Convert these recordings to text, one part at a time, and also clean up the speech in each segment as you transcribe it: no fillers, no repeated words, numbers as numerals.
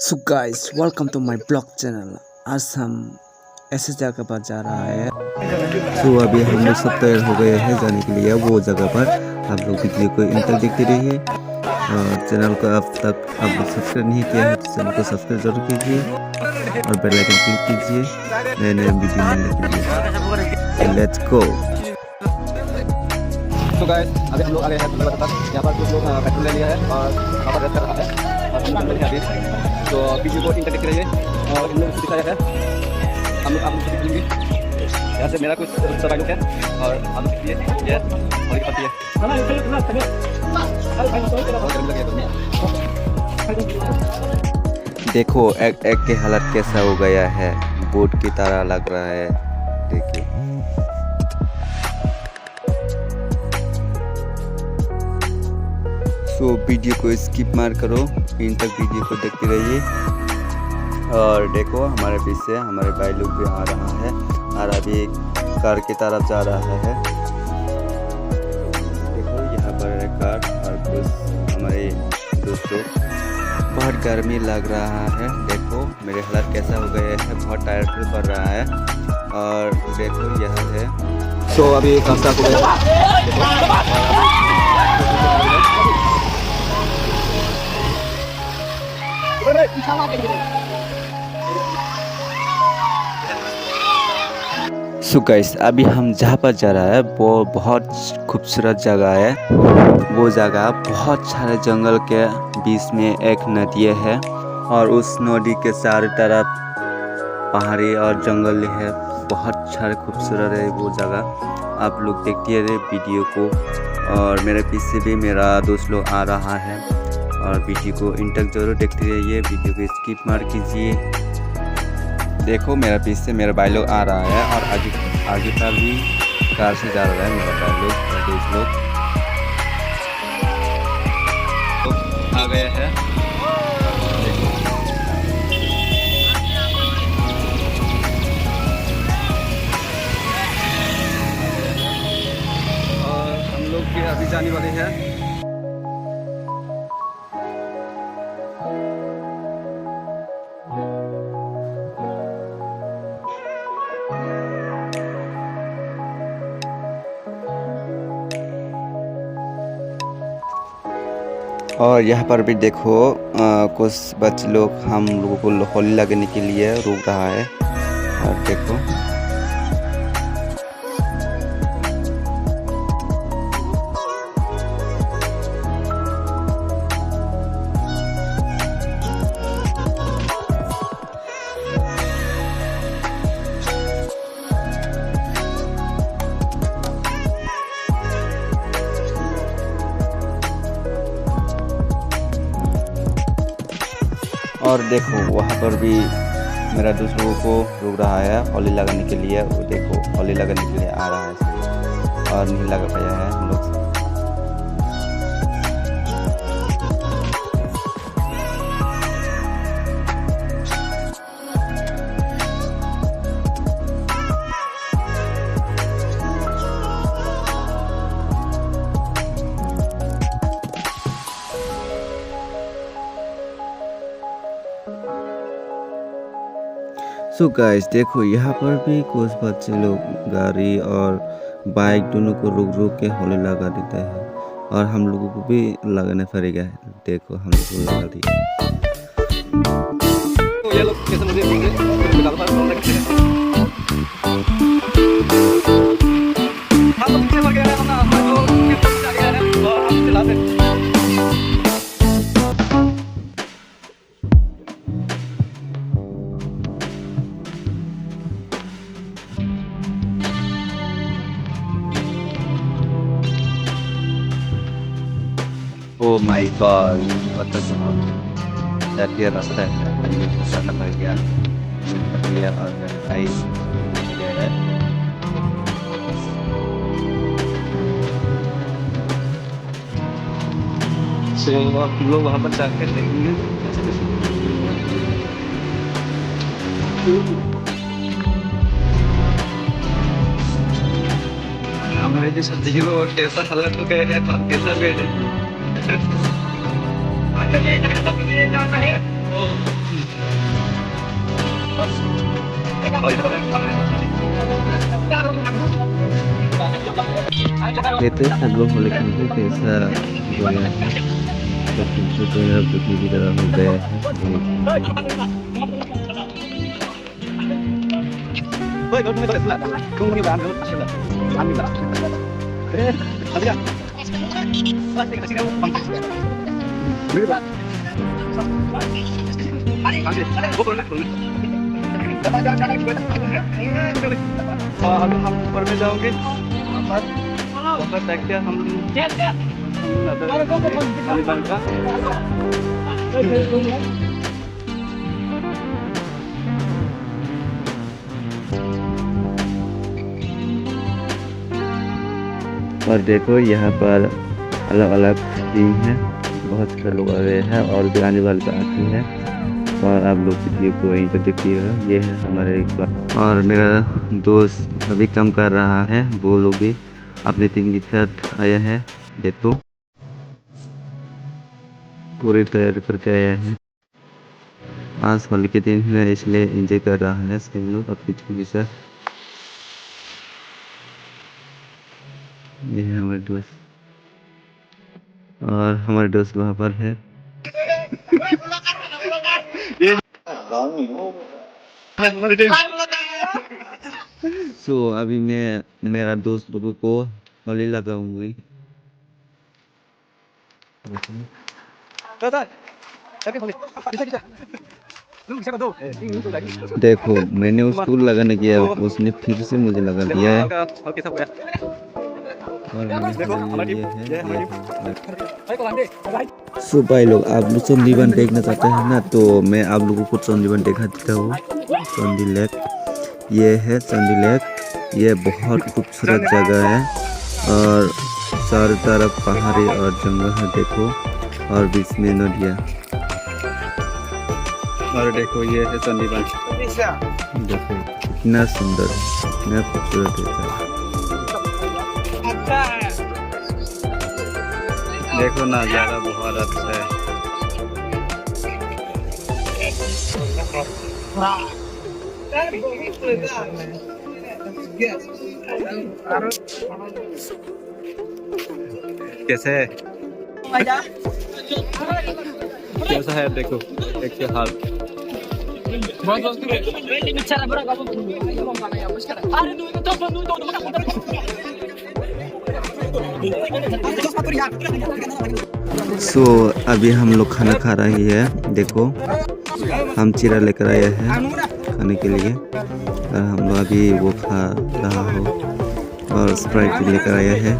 So guys welcome to my blog channel. आज हम ऐसे जगह पर जा रहा है। अभी हम लोग सब तैयार हो गए हैं जाने के लिए वो जगह पर। आप लोग वीडियो को इन तक देखते रहिए और चैनल को अब तक आप लोग सब्सक्राइब नहीं किया है तो चैनल को सब्सक्राइब जरूर कीजिए और बेल आइकन क्लिक कीजिए नए नए वीडियो मिलने के लिए। Let's go. तो गाइस अभी हम लोग आ गए हैं तुलसी तक। यहाँ पर कुछ लोग पेट्रोल ले लिया है और वहाँ पर रेस्ट कर रहा है और तो वीडियो को इंटरटेक के लिए और इन लोग दिखाया है। हम लोग आप लोग दिखेंगे यहाँ से मेरा कुछ सवाल है और हम लोग ये और ये पति है। देखो एक एक के हालत कैसा हो गया है, बोट की तरह लग रहा है। देखिए वीडियो को स्किप मार करो, इन तक वीडियो को देखते रहिए। और देखो हमारे पीछे हमारे भाई लोग भी आ रहा है और अभी कार की तरफ जा रहा है। देखो यहाँ पर है कार और कुछ हमारे दोस्तों। बहुत गर्मी लग रहा है, देखो मेरे हालत कैसा हो गया है, बहुत टायर्ड फील कर रहा है। और देखो यह है तो अभी काम स्टार्ट हो गया। गाइस अभी हम जहाँ पर जा रहा है वो बहुत खूबसूरत जगह है। वो जगह बहुत सारे जंगल के बीच में एक नदी है और उस नदी के चारों तरफ पहाड़ी और जंगल है। बहुत सारे खूबसूरत है वो जगह। आप लोग देखते रहे वीडियो को और मेरे पीछे भी मेरा दोस्त लोग आ रहा है और वीडियो को इन तक जरूर देखते रहिए, वीडियो को स्किप मार कीजिए। देखो मेरा पीछे मेरा भाई लोग आ रहा है और आगे पर भी कार से जा रहा है मेरा भाई लोग और दोस्त लोग तो आ गए हैं। और हम लोग के अभी जाने वाले हैं। और यहाँ पर भी देखो कुछ बच्चे लोग हम लोगों को होली लगाने के लिए रुक रहा है। और देखो और देखो वहाँ पर भी मेरा दोस्त लोगों को रुक रहा है होली लगाने के लिए। वो देखो होली लगाने के लिए आ रहा है और नहीं लगा पाया है हम लोग। गाइस देखो यहाँ पर भी कुछ बच्चे लोग गाड़ी और बाइक दोनों को रुक रुक के होली लगा देते हैं और हम लोगों को भी लगाना पड़ेगा। देखो हम लोग को लगा दिया। ये लोग कैसे Oh my god, what the hell? Jadi rasa ini sana bagian dia air ya. So हम लोग वहाँ पर जाकर देखेंगे। हमारे जैसा जीरो कैसा हालत हो गया है, कैसा बेड है। Itu sebelum boleh kamu bisa boleh betul betul di dalam hotel. हम ऊपर में जाओगे ऊपर देखते हम तालिबान का और देखो यहाँ पर अलग अलग टीम है, बहुत सारे लोग आ रहे हैं और भी आने वाले आते हैं और आप लोग वीडियो को वहीं पर देखिएगा। ये है हमारे एक बार और मेरा दोस्त अभी काम कर रहा है, वो लोग भी अपनी टीम के साथ आया है। देखो पूरी तैयारी करके आया है, आज होली के दिन है इसलिए एंजॉय कर रहा है सब लोग अपनी टीम के साथ। ये है हमारे दोस्त और हमारे दोस्त वहाँ पर है। अभी मैं मेरा दोस्त लोगों को होली लगाऊंगी। देखो मैंने उसको लगाने किया, उसने फिर से मुझे लगा दिया है। सो भाई लोग, आप लोग चंडीवन देखना चाहते हैं ना, तो मैं आप लोगों को चंडीवन दिखा देता हूँ। चंडी लेक, ये है चंडी लेक। ये बहुत खूबसूरत जगह है और चारों तरफ पहाड़ी और जंगल है देखो, और बीच में नदियाँ। और देखो ये है चंडीवन, देखो कितना सुंदर है, कितना खूबसूरत है। देखो नज़ारा बहुत अच्छा है। कैसे है, कैसा है देखो एक के हाल। अभी हम लोग खाना खा रही है। देखो हम चिरा लेकर आए हैं खाने के लिए और हम लोग अभी वो खा रहा हो और स्प्राइट भी लेकर आया है।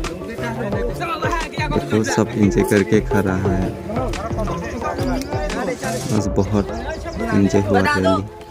देखो सब इंजॉय करके खा रहा है, बस बहुत इंजॉय हुआ है।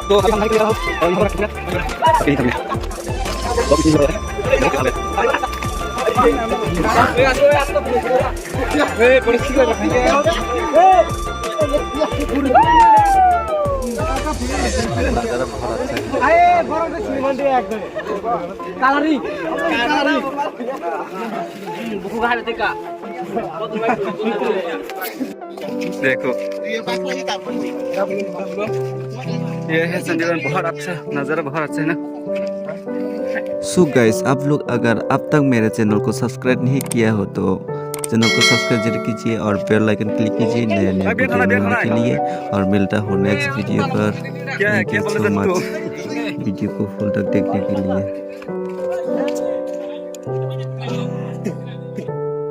तो हम खाने के लिए आओ और यहाँ पर कहीं तक बहुत चीज़ है। देखो ये है चंडीगढ़, बहुत अच्छा नज़ारा, बहुत अच्छा है ना। सो गाइस, आप लोग अगर अब तक मेरे चैनल को सब्सक्राइब नहीं किया हो तो चैनल को सब्सक्राइब जरूर कीजिए और बेल आइकन क्लिक कीजिए नए नए वीडियो मिलने के लिए। और मिलता हूँ नेक्स्ट वीडियो पर। Thank you so much video को फुल तक देखने के लिए।